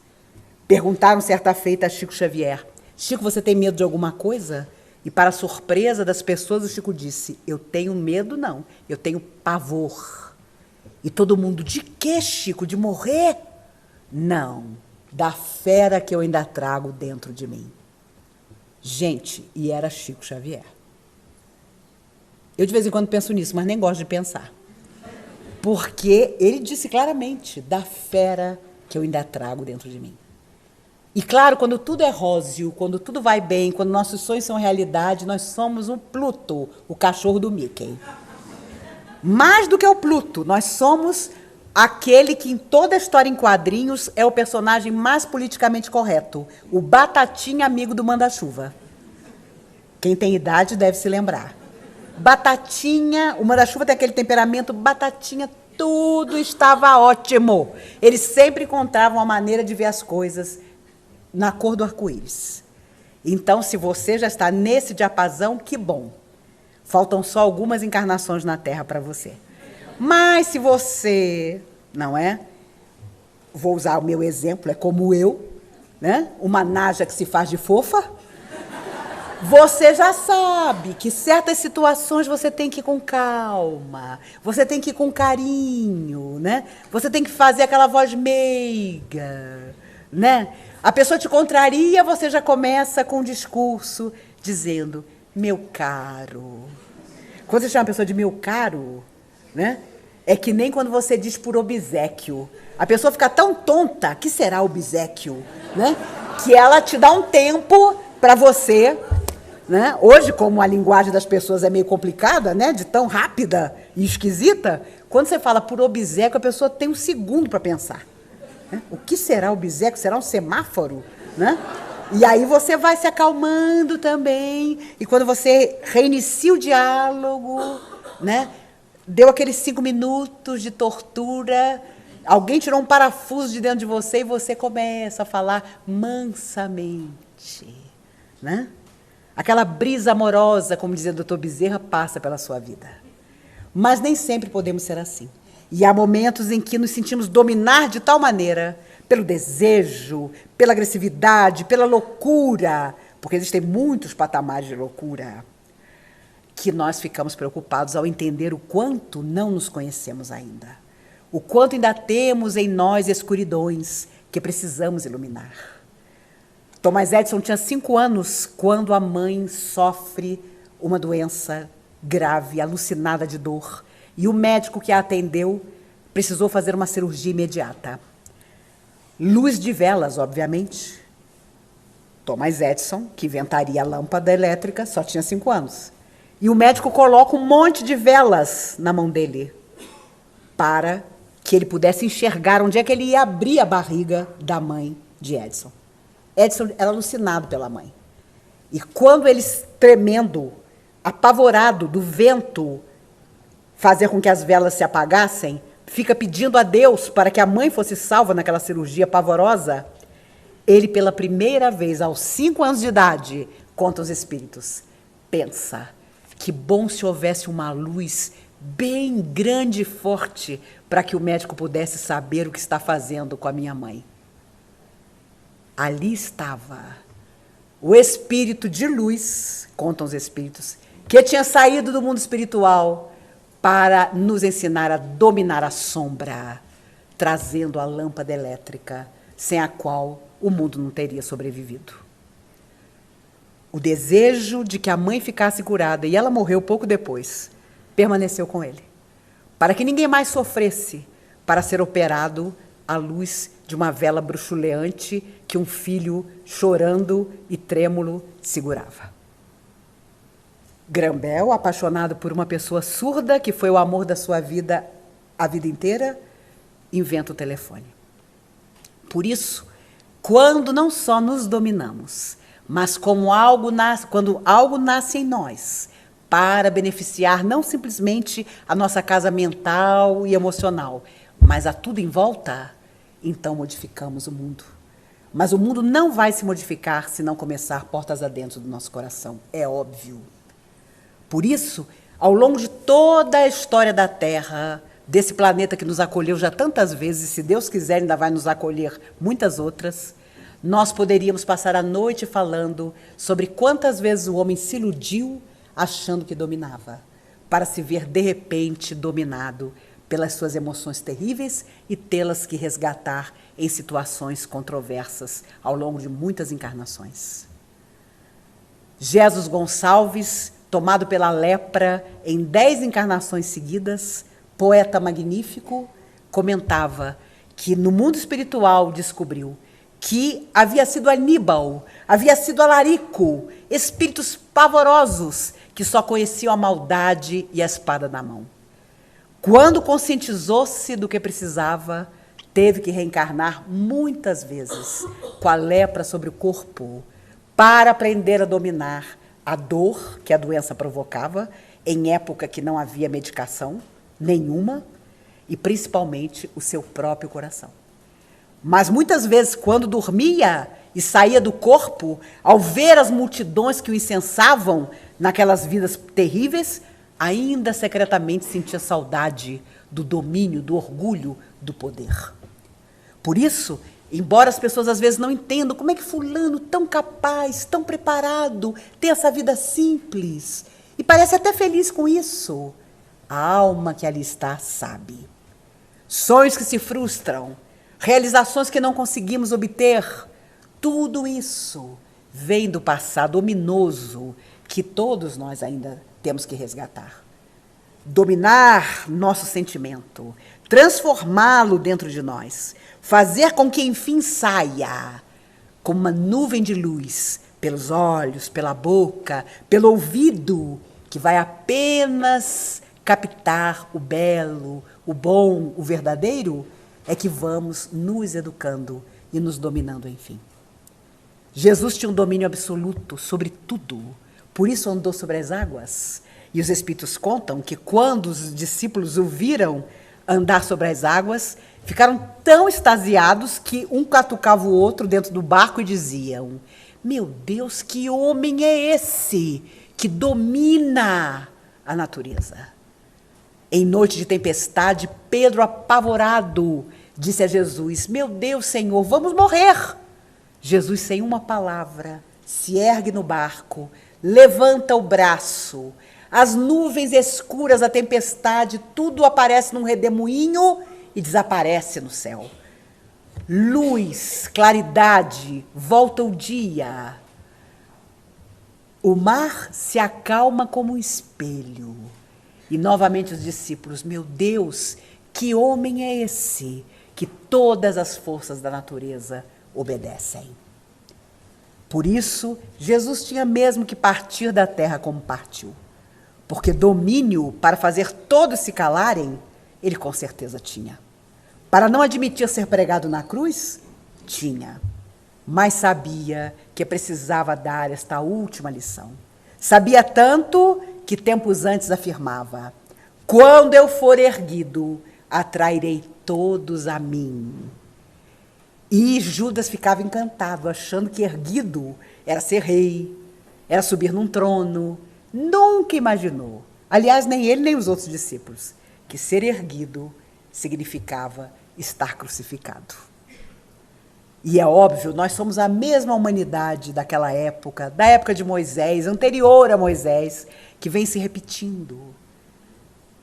Speaker 2: Perguntaram certa feita a Chico Xavier, Chico, você tem medo de alguma coisa? E para a surpresa das pessoas, o Chico disse, eu tenho medo não, eu tenho pavor. E todo mundo, de quê, Chico? De morrer? Não, da fera que eu ainda trago dentro de mim. Gente, e era Chico Xavier. Eu de vez em quando penso nisso, mas nem gosto de pensar. Porque ele disse claramente, da fera que eu ainda trago dentro de mim. E claro, quando tudo é róseo, quando tudo vai bem, quando nossos sonhos são realidade, nós somos o Pluto, o cachorro do Mickey. Mais do que o Pluto, nós somos aquele que em toda a história em quadrinhos é o personagem mais politicamente correto, o Batatinha amigo do Manda-Chuva. Quem tem idade deve se lembrar. Batatinha, o Manda-Chuva tem aquele temperamento, Batatinha, tudo estava ótimo. Eles sempre encontravam uma maneira de ver as coisas na cor do arco-íris. Então, se você já está nesse diapasão, que bom. Faltam só algumas encarnações na Terra para você. Mas se você, não é? Vou usar o meu exemplo, é como eu, né? Uma naja que se faz de fofa. Você já sabe que certas situações você tem que ir com calma, você tem que ir com carinho, né? Você tem que fazer aquela voz meiga, né? A pessoa te contraria, você já começa com um discurso dizendo, meu caro. Quando você chama a pessoa de meu caro, né? É que nem quando você diz por obséquio. A pessoa fica tão tonta, que será obséquio, né? Que ela te dá um tempo para você... Né? Hoje, como a linguagem das pessoas é meio complicada, né? De tão rápida e esquisita, quando você fala por obséquio, a pessoa tem um segundo para pensar. Né? O que será obséquio? Será um semáforo? Né? E aí você vai se acalmando também. E quando você reinicia o diálogo, né? Deu aqueles 5 minutos de tortura, alguém tirou um parafuso de dentro de você e você começa a falar mansamente. Né? Aquela brisa amorosa, como dizia o Dr. Bezerra, passa pela sua vida. Mas nem sempre podemos ser assim. E há momentos em que nos sentimos dominar de tal maneira, pelo desejo, pela agressividade, pela loucura, porque existem muitos patamares de loucura, que nós ficamos preocupados ao entender o quanto não nos conhecemos ainda. O quanto ainda temos em nós escuridões que precisamos iluminar. Thomas Edison tinha 5 anos quando a mãe sofre uma doença grave, alucinada de dor. E o médico que a atendeu precisou fazer uma cirurgia imediata. Luz de velas, obviamente. Thomas Edison, que inventaria a lâmpada elétrica, só tinha 5 anos. E o médico coloca um monte de velas na mão dele para que ele pudesse enxergar onde é que ele ia abrir a barriga da mãe de Edison. Edison era alucinado pela mãe. E quando ele, tremendo, apavorado do vento fazer com que as velas se apagassem, fica pedindo a Deus para que a mãe fosse salva naquela cirurgia pavorosa, ele, pela primeira vez, aos 5 anos de idade, conta aos espíritos, pensa, que bom se houvesse uma luz bem grande e forte para que o médico pudesse saber o que está fazendo com a minha mãe. Ali estava o espírito de luz, contam os espíritos, que tinha saído do mundo espiritual para nos ensinar a dominar a sombra, trazendo a lâmpada elétrica, sem a qual o mundo não teria sobrevivido. O desejo de que a mãe ficasse curada, e ela morreu pouco depois, permaneceu com ele, para que ninguém mais sofresse para ser operado à luz de uma vela bruxuleante que um filho, chorando e trêmulo, segurava. Graham Bell, apaixonado por uma pessoa surda, que foi o amor da sua vida a vida inteira, inventa o telefone. Por isso, quando não só nos dominamos, mas quando algo nasce em nós, para beneficiar não simplesmente a nossa casa mental e emocional, mas a tudo em volta, então modificamos o mundo. Mas o mundo não vai se modificar se não começar portas adentro do nosso coração, é óbvio. Por isso, ao longo de toda a história da Terra, desse planeta que nos acolheu já tantas vezes, e se Deus quiser ainda vai nos acolher muitas outras, nós poderíamos passar a noite falando sobre quantas vezes o homem se iludiu achando que dominava, para se ver de repente dominado pelas suas emoções terríveis e tê-las que resgatar em situações controversas ao longo de muitas encarnações. Jesus Gonçalves, tomado pela lepra em 10 encarnações seguidas, poeta magnífico, comentava que no mundo espiritual descobriu que havia sido Aníbal, havia sido Alarico, espíritos pavorosos que só conheciam a maldade e a espada na mão. Quando conscientizou-se do que precisava, teve que reencarnar muitas vezes com a lepra sobre o corpo para aprender a dominar a dor que a doença provocava, em época que não havia medicação nenhuma, e principalmente o seu próprio coração. Mas muitas vezes, quando dormia e saía do corpo, ao ver as multidões que o incensavam naquelas vidas terríveis, ainda secretamente sentia saudade do domínio, do orgulho, do poder. Por isso, embora as pessoas às vezes não entendam como é que fulano, tão capaz, tão preparado, tem essa vida simples, e parece até feliz com isso, a alma que ali está sabe. Sonhos que se frustram, realizações que não conseguimos obter, tudo isso vem do passado ominoso que todos nós ainda temos que resgatar. Dominar nosso sentimento, transformá-lo dentro de nós, fazer com que, enfim, saia como uma nuvem de luz pelos olhos, pela boca, pelo ouvido, que vai apenas captar o belo, o bom, o verdadeiro, é que vamos nos educando e nos dominando, enfim. Jesus tinha um domínio absoluto sobre tudo, por isso andou sobre as águas. E os Espíritos contam que quando os discípulos o viram andar sobre as águas, ficaram tão extasiados que um catucava o outro dentro do barco e diziam: meu Deus, que homem é esse que domina a natureza? Em noite de tempestade, Pedro, apavorado, disse a Jesus: meu Deus, Senhor, vamos morrer. Jesus, sem uma palavra, se ergue no barco, levanta o braço, as nuvens escuras, a tempestade, tudo aparece num redemoinho e desaparece no céu. Luz, claridade, volta o dia. O mar se acalma como um espelho. E novamente os discípulos: meu Deus, que homem é esse que todas as forças da natureza obedecem? Por isso, Jesus tinha mesmo que partir da terra como partiu. Porque domínio para fazer todos se calarem, ele com certeza tinha. Para não admitir ser pregado na cruz, tinha. Mas sabia que precisava dar esta última lição. Sabia tanto que tempos antes afirmava: quando eu for erguido, atrairei todos a mim. E Judas ficava encantado, achando que erguido era ser rei, era subir num trono. Nunca imaginou, aliás, nem ele nem os outros discípulos, que ser erguido significava estar crucificado. E é óbvio, nós somos a mesma humanidade daquela época, da época de Moisés, anterior a Moisés, que vem se repetindo.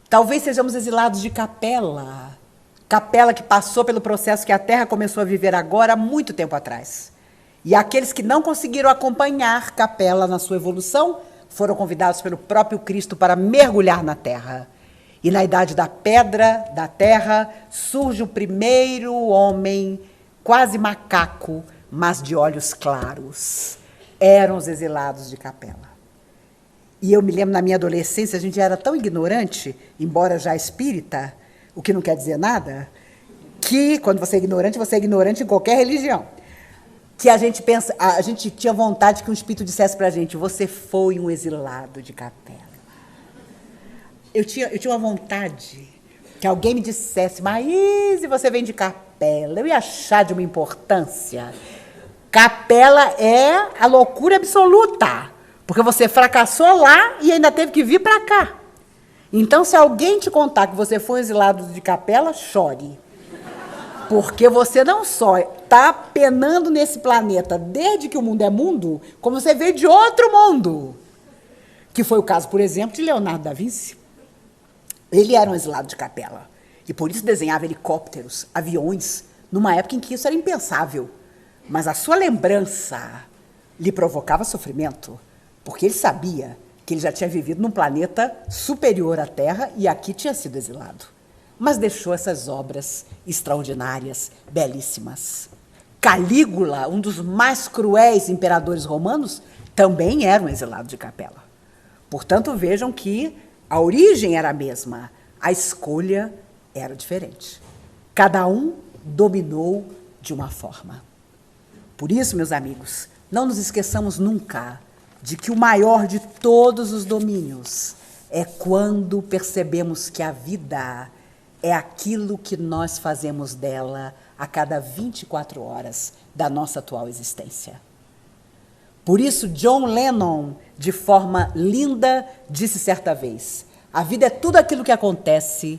Speaker 2: Talvez sejamos exilados de Capela, Capela que passou pelo processo que a Terra começou a viver agora há muito tempo atrás. E aqueles que não conseguiram acompanhar Capela na sua evolução foram convidados pelo próprio Cristo para mergulhar na Terra. E na idade da pedra, da terra, surge o primeiro homem, quase macaco, mas de olhos claros. Eram os exilados de Capela. E eu me lembro, na minha adolescência, a gente era tão ignorante, embora já espírita, o que não quer dizer nada, que quando você é ignorante em qualquer religião. Que a gente tinha vontade que um espírito dissesse para a gente: você foi um exilado de Capela. Eu tinha uma vontade que alguém me dissesse: Maíse, você vem de Capela. Eu ia achar de uma importância. Capela é a loucura absoluta, porque você fracassou lá e ainda teve que vir para cá. Então, se alguém te contar que você foi um exilado de Capela, chore. Porque você não só está penando nesse planeta desde que o mundo é mundo, como você veio de outro mundo. Que foi o caso, por exemplo, de Leonardo da Vinci. Ele era um exilado de Capela. E por isso desenhava helicópteros, aviões, numa época em que isso era impensável. Mas a sua lembrança lhe provocava sofrimento, porque ele sabia que ele já tinha vivido num planeta superior à Terra e aqui tinha sido exilado. Mas deixou essas obras extraordinárias, belíssimas. Calígula, um dos mais cruéis imperadores romanos, também era um exilado de Capela. Portanto, vejam que a origem era a mesma, a escolha era diferente. Cada um dominou de uma forma. Por isso, meus amigos, não nos esqueçamos nunca de que o maior de todos os domínios é quando percebemos que a vida é aquilo que nós fazemos dela a cada 24 horas da nossa atual existência. Por isso, John Lennon, de forma linda, disse certa vez: a vida é tudo aquilo que acontece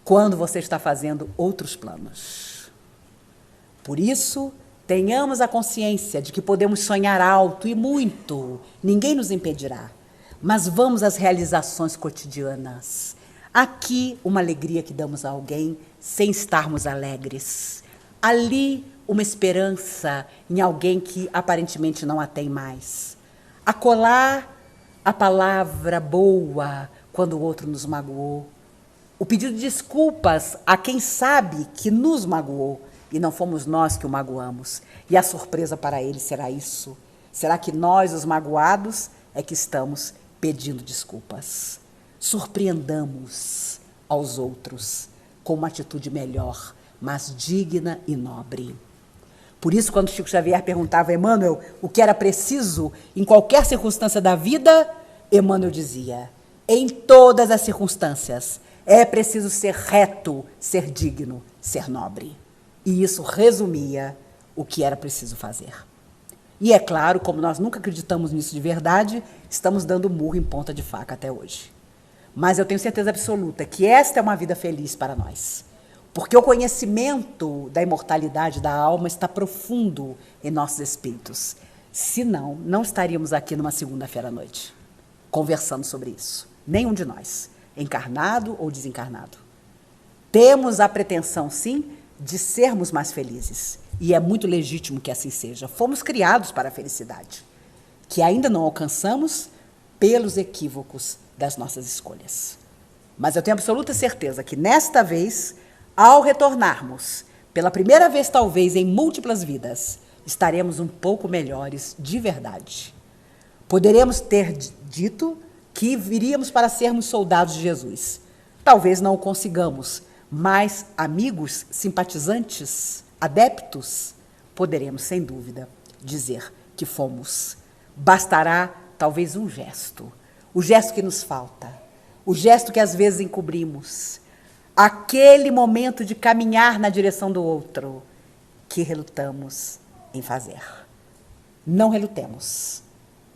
Speaker 2: quando você está fazendo outros planos. Por isso, tenhamos a consciência de que podemos sonhar alto e muito, ninguém nos impedirá, mas vamos às realizações cotidianas. Aqui, uma alegria que damos a alguém sem estarmos alegres. Ali, uma esperança em alguém que aparentemente não a tem mais. Acolá, a palavra boa quando o outro nos magoou. O pedido de desculpas a quem sabe que nos magoou e não fomos nós que o magoamos. E a surpresa para ele será isso. Será que nós, os magoados, é que estamos pedindo desculpas? Surpreendamos aos outros com uma atitude melhor, mas digna e nobre. Por isso, quando Chico Xavier perguntava a Emmanuel o que era preciso em qualquer circunstância da vida, Emmanuel dizia: em todas as circunstâncias é preciso ser reto, ser digno, ser nobre. E isso resumia o que era preciso fazer. E é claro, como nós nunca acreditamos nisso de verdade, estamos dando murro em ponta de faca até hoje. Mas eu tenho certeza absoluta que esta é uma vida feliz para nós. Porque o conhecimento da imortalidade da alma está profundo em nossos espíritos. Senão, não estaríamos aqui numa segunda-feira à noite, conversando sobre isso. Nenhum de nós, encarnado ou desencarnado. Temos a pretensão, sim, de sermos mais felizes. E é muito legítimo que assim seja. Fomos criados para a felicidade, que ainda não alcançamos pelos equívocos das nossas escolhas. Mas eu tenho absoluta certeza que, nesta vez, ao retornarmos, pela primeira vez talvez em múltiplas vidas, estaremos um pouco melhores de verdade. Poderemos ter dito que viríamos para sermos soldados de Jesus. Talvez não o consigamos, mas amigos, simpatizantes, adeptos, poderemos, sem dúvida, dizer que fomos. Bastará talvez um gesto, o gesto que nos falta, o gesto que às vezes encobrimos, aquele momento de caminhar na direção do outro que relutamos em fazer. Não relutemos.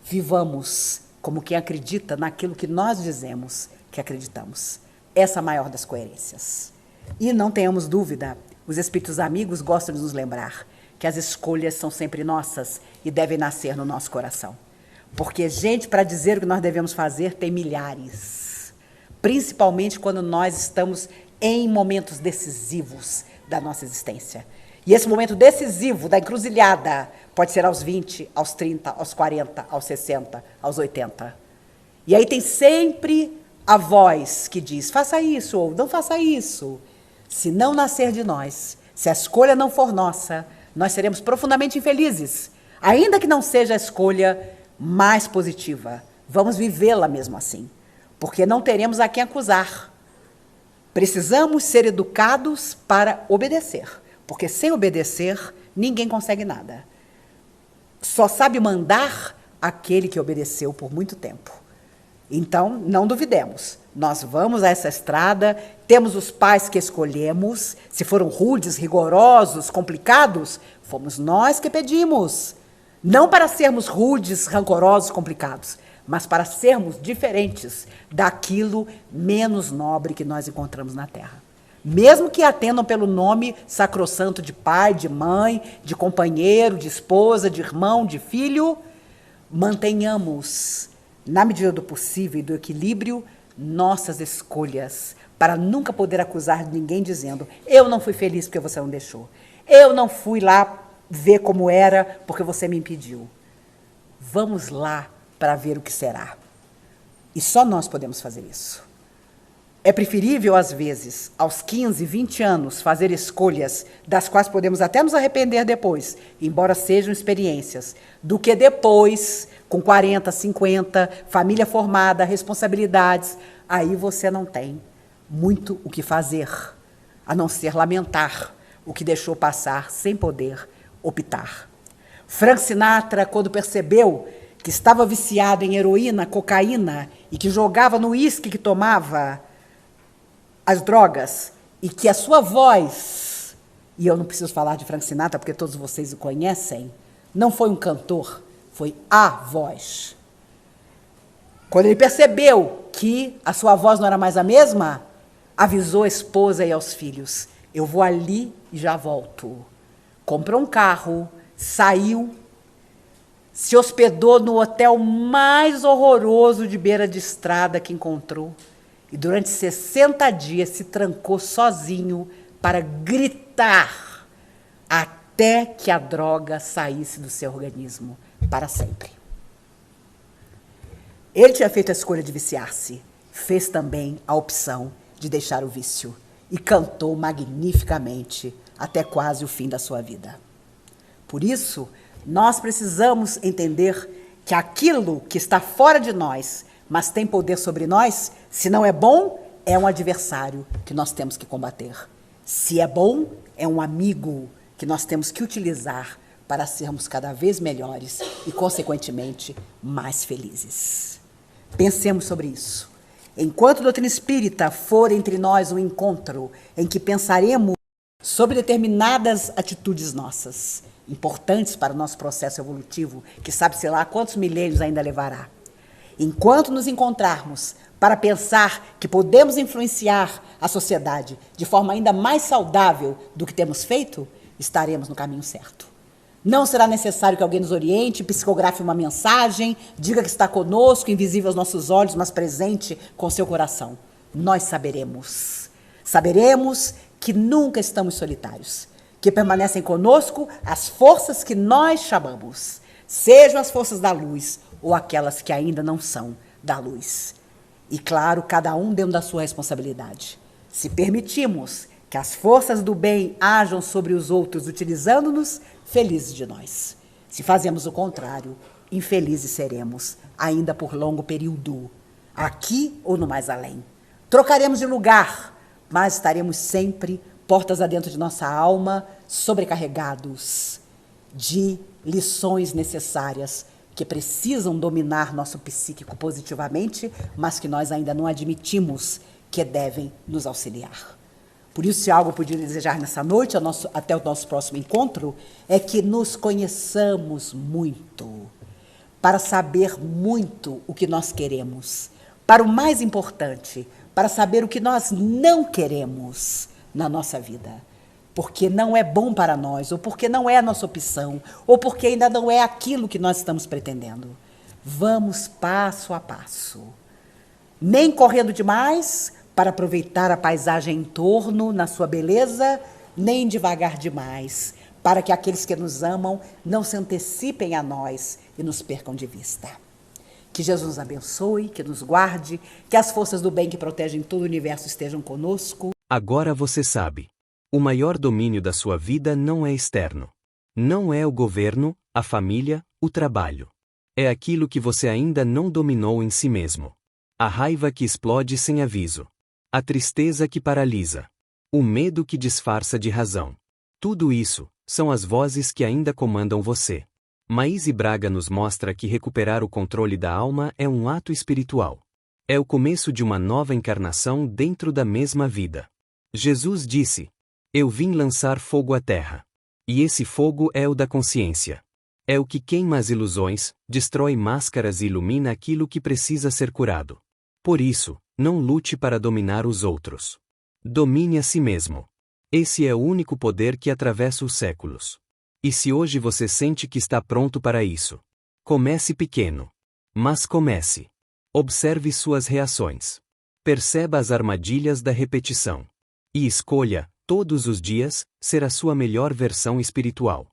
Speaker 2: Vivamos como quem acredita naquilo que nós dizemos que acreditamos. Essa é a maior das coerências. E não tenhamos dúvida, os espíritos amigos gostam de nos lembrar que as escolhas são sempre nossas e devem nascer no nosso coração. Porque gente para dizer o que nós devemos fazer tem milhares. Principalmente quando nós estamos em momentos decisivos da nossa existência. E esse momento decisivo da encruzilhada pode ser aos 20, aos 30, aos 40, aos 60, aos 80. E aí tem sempre a voz que diz, faça isso ou não faça isso. Se não nascer de nós, se a escolha não for nossa, nós seremos profundamente infelizes. Ainda que não seja a escolha mais positiva, vamos vivê-la mesmo assim. Porque não teremos a quem acusar. Precisamos ser educados para obedecer. Porque sem obedecer, ninguém consegue nada. Só sabe mandar aquele que obedeceu por muito tempo. Então, não duvidemos. Nós vamos a essa estrada, temos os pais que escolhemos. Se foram rudes, rigorosos, complicados, fomos nós que pedimos. Não para sermos rudes, rancorosos, complicados, mas para sermos diferentes daquilo menos nobre que nós encontramos na Terra. Mesmo que atendam pelo nome sacrossanto de pai, de mãe, de companheiro, de esposa, de irmão, de filho, mantenhamos, na medida do possível e do equilíbrio, nossas escolhas, para nunca poder acusar ninguém dizendo, eu não fui feliz porque você não deixou, eu não fui lá ver como era porque você me impediu. Vamos lá para ver o que será. E só nós podemos fazer isso. É preferível, às vezes, aos 15, 20 anos, fazer escolhas das quais podemos até nos arrepender depois, embora sejam experiências, do que depois, com 40, 50, família formada, responsabilidades, aí você não tem muito o que fazer, a não ser lamentar o que deixou passar sem poder optar. Frank Sinatra, quando percebeu que estava viciado em heroína, cocaína, e que jogava no uísque que tomava, as drogas, e que a sua voz, e eu não preciso falar de Frank Sinatra porque todos vocês o conhecem, não foi um cantor, foi a voz. Quando ele percebeu que a sua voz não era mais a mesma, avisou a esposa e aos filhos, eu vou ali e já volto. Comprou um carro, saiu, se hospedou no hotel mais horroroso de beira de estrada que encontrou, e durante 60 dias se trancou sozinho para gritar até que a droga saísse do seu organismo para sempre. Ele tinha feito a escolha de viciar-se, fez também a opção de deixar o vício e cantou magnificamente até quase o fim da sua vida. Por isso, nós precisamos entender que aquilo que está fora de nós, mas tem poder sobre nós, se não é bom, é um adversário que nós temos que combater. Se é bom, é um amigo que nós temos que utilizar para sermos cada vez melhores e, consequentemente, mais felizes. Pensemos sobre isso. Enquanto a doutrina espírita for entre nós um encontro em que pensaremos sobre determinadas atitudes nossas, importantes para o nosso processo evolutivo, que sabe-se lá quantos milênios ainda levará, enquanto nos encontrarmos para pensar que podemos influenciar a sociedade de forma ainda mais saudável do que temos feito, estaremos no caminho certo. Não será necessário que alguém nos oriente, psicografe uma mensagem, diga que está conosco, invisível aos nossos olhos, mas presente com seu coração. Nós saberemos. Saberemos que nunca estamos solitários, que permanecem conosco as forças que nós chamamos, sejam as forças da luz ou aquelas que ainda não são da luz. E, claro, cada um dentro da sua responsabilidade. Se permitimos Que as forças do bem ajam sobre os outros, utilizando-nos, felizes de nós. Se fazemos o contrário, infelizes seremos, ainda por longo período, aqui ou no mais além. Trocaremos de lugar, mas estaremos sempre, portas adentro de nossa alma, sobrecarregados de lições necessárias que precisam dominar nosso psíquico positivamente, mas que nós ainda não admitimos que devem nos auxiliar. Por isso, se algo podia desejar nessa noite, até o nosso próximo encontro, é que nos conheçamos muito, para saber muito o que nós queremos, para o mais importante, para saber o que nós não queremos na nossa vida, porque não é bom para nós, ou porque não é a nossa opção, ou porque ainda não é aquilo que nós estamos pretendendo. Vamos passo a passo, nem correndo demais, para aproveitar a paisagem em torno, na sua beleza, nem devagar demais, para que aqueles que nos amam não se antecipem a nós e nos percam de vista. Que Jesus nos abençoe, que nos guarde, que as forças do bem que protegem todo o universo estejam conosco.
Speaker 1: Agora você sabe. O maior domínio da sua vida não é externo. Não é o governo, a família, o trabalho. É aquilo que você ainda não dominou em si mesmo. A raiva que explode sem aviso. A tristeza que paralisa. O medo que disfarça de razão. Tudo isso são as vozes que ainda comandam você. Maíse Braga nos mostra que recuperar o controle da alma é um ato espiritual. É o começo de uma nova encarnação dentro da mesma vida. Jesus disse: Eu vim lançar fogo à terra. E esse fogo é o da consciência. É o que queima as ilusões, destrói máscaras e ilumina aquilo que precisa ser curado. Por isso, não lute para dominar os outros. Domine a si mesmo. Esse é o único poder que atravessa os séculos. E se hoje você sente que está pronto para isso, comece pequeno. Mas comece. Observe suas reações. Perceba as armadilhas da repetição. E escolha, todos os dias, ser a sua melhor versão espiritual.